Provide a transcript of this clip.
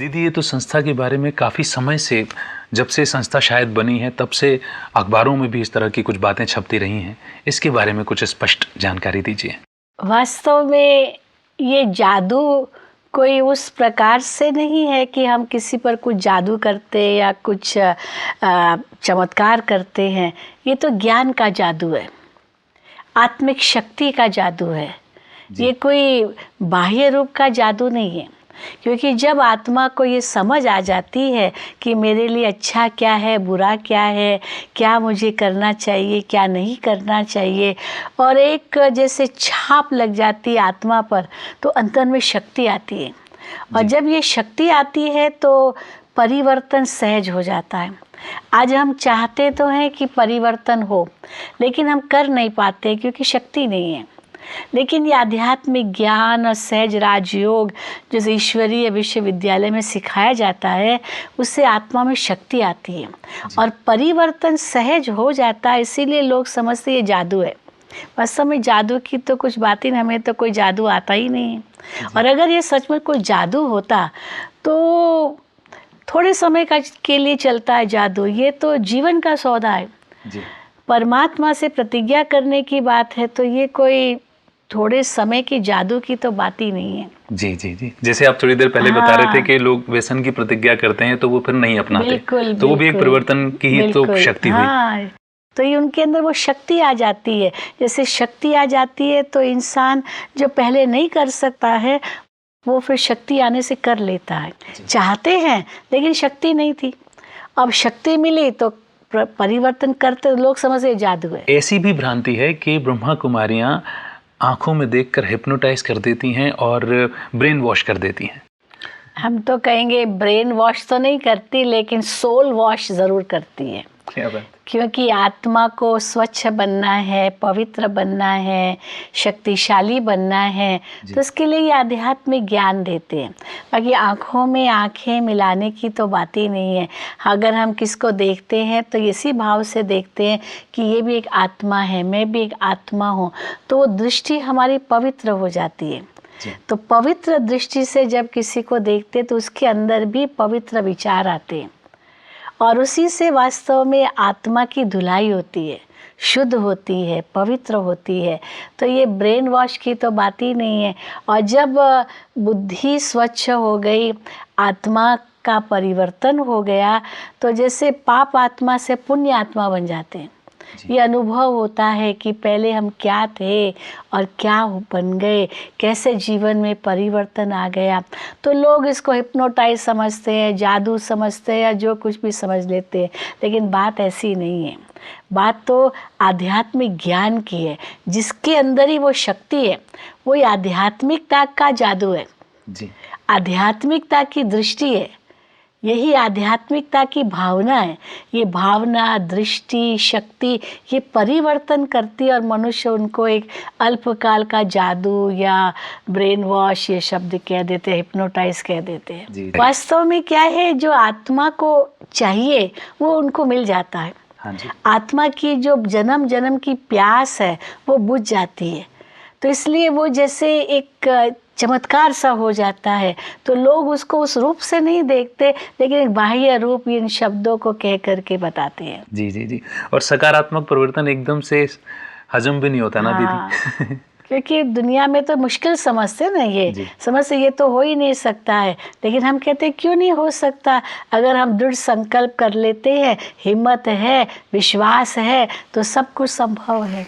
दीदी, ये तो संस्था के बारे में काफ़ी समय से, जब से संस्था शायद बनी है तब से अखबारों में भी इस तरह की कुछ बातें छपती रही हैं। इसके बारे में कुछ स्पष्ट जानकारी दीजिए। वास्तव में ये जादू कोई उस प्रकार से नहीं है कि हम किसी पर कुछ जादू करते या कुछ चमत्कार करते हैं। ये तो ज्ञान का जादू है, आत्मिक शक्ति का जादू है। ये कोई बाह्य रूप का जादू नहीं है, क्योंकि जब आत्मा को ये समझ आ जाती है कि मेरे लिए अच्छा क्या है, बुरा क्या है, क्या मुझे करना चाहिए, क्या नहीं करना चाहिए, और एक जैसे छाप लग जाती है आत्मा पर, तो अंतर में शक्ति आती है। और जब ये शक्ति आती है तो परिवर्तन सहज हो जाता है। आज हम चाहते तो हैं कि परिवर्तन हो, लेकिन हम कर नहीं पाते क्योंकि शक्ति नहीं है। लेकिन ये आध्यात्मिक ज्ञान और सहज राजयोग जैसे ईश्वरीय विश्वविद्यालय में सिखाया जाता है, उससे आत्मा में शक्ति आती है और परिवर्तन सहज हो जाता है। इसीलिए लोग समझते ये जादू है। वास्तव में जादू की तो कुछ बात ही, हमें तो कोई जादू आता ही नहीं है। और अगर ये सच में कोई जादू होता तो थोड़े समय के लिए चलता है जादू। ये तो जीवन का सौदा है। परमात्मा से प्रतिज्ञा करने की बात है, तो ये कोई थोड़े समय की जादू की तो बात ही नहीं है। जी जी जी, जैसे आप थोड़ी देर पहले बता रहे थे कि लोग व्यसन की प्रतिज्ञा करते हैं तो वो फिर नहीं अपनाते। बिल्कुल, तो वो भी एक परिवर्तन की ही तो शक्ति हुई। तो ये उनके अंदर वो शक्ति आ जाती है। जैसे शक्ति आ जाती है तो इंसान जो पहले नहीं कर सकता है वो फिर शक्ति आने से कर लेता है। चाहते हैं लेकिन शक्ति नहीं थी, अब शक्ति मिली तो परिवर्तन करते। लोग समझते जादू है। ऐसी भी भ्रांति है कि ब्रह्मा कुमारियां आंखों में देखकर हिप्नोटाइज कर देती हैं और ब्रेन वॉश कर देती हैं। हम तो कहेंगे ब्रेन वॉश तो नहीं करती, लेकिन सोल वॉश ज़रूर करती है। क्या बात? क्योंकि आत्मा को स्वच्छ बनना है, पवित्र बनना है, शक्तिशाली बनना है, तो इसके लिए ये आध्यात्मिक ज्ञान देते हैं। बाकी आँखों में आँखें मिलाने की तो बात ही नहीं है। अगर हम किसको देखते हैं तो इसी भाव से देखते हैं कि ये भी एक आत्मा है, मैं भी एक आत्मा हूँ, तो वो दृष्टि हमारी पवित्र हो जाती है। तो पवित्र दृष्टि से जब किसी को देखते तो उसके अंदर भी पवित्र विचार आते हैं और उसी से वास्तव में आत्मा की धुलाई होती है, शुद्ध होती है, पवित्र होती है। तो ये ब्रेन वॉश की तो बात ही नहीं है। और जब बुद्धि स्वच्छ हो गई, आत्मा का परिवर्तन हो गया, तो जैसे पाप आत्मा से पुण्य आत्मा बन जाते हैं। ये अनुभव होता है कि पहले हम क्या थे और क्या बन गए, कैसे जीवन में परिवर्तन आ गया। तो लोग इसको हिप्नोटाइज समझते हैं, जादू समझते हैं या जो कुछ भी समझ लेते हैं, लेकिन बात ऐसी नहीं है। बात तो आध्यात्मिक ज्ञान की है, जिसके अंदर ही वो शक्ति है। वो आध्यात्मिकता का जादू है, आध्यात्मिकता की दृष्टि है, यही आध्यात्मिकता की भावना है। ये भावना, दृष्टि, शक्ति ये परिवर्तन करती है और मनुष्य उनको एक अल्पकाल का जादू या ब्रेन वॉश ये शब्द कह देते हैं, हिप्नोटाइज कह देते हैं। वास्तव में क्या है, जो आत्मा को चाहिए वो उनको मिल जाता है। आत्मा की जो जन्म जन्म की प्यास है वो बुझ जाती है। तो इसलिए वो जैसे एक चमत्कार सा हो जाता है। तो लोग उसको उस रूप से नहीं देखते, लेकिन एक बाह्य रूप इन शब्दों को कह करके बताते हैं। जी जी जी। और सकारात्मक परिवर्तन एकदम से हजम भी नहीं होता ना दीदी। क्योंकि दुनिया में तो मुश्किल समझते ना, ये समझते ये तो हो ही नहीं सकता है, लेकिन हम कहते हैं क्यों नहीं हो सकता। अगर हम दृढ़ संकल्प कर लेते हैं, हिम्मत है, विश्वास है, तो सब कुछ संभव है।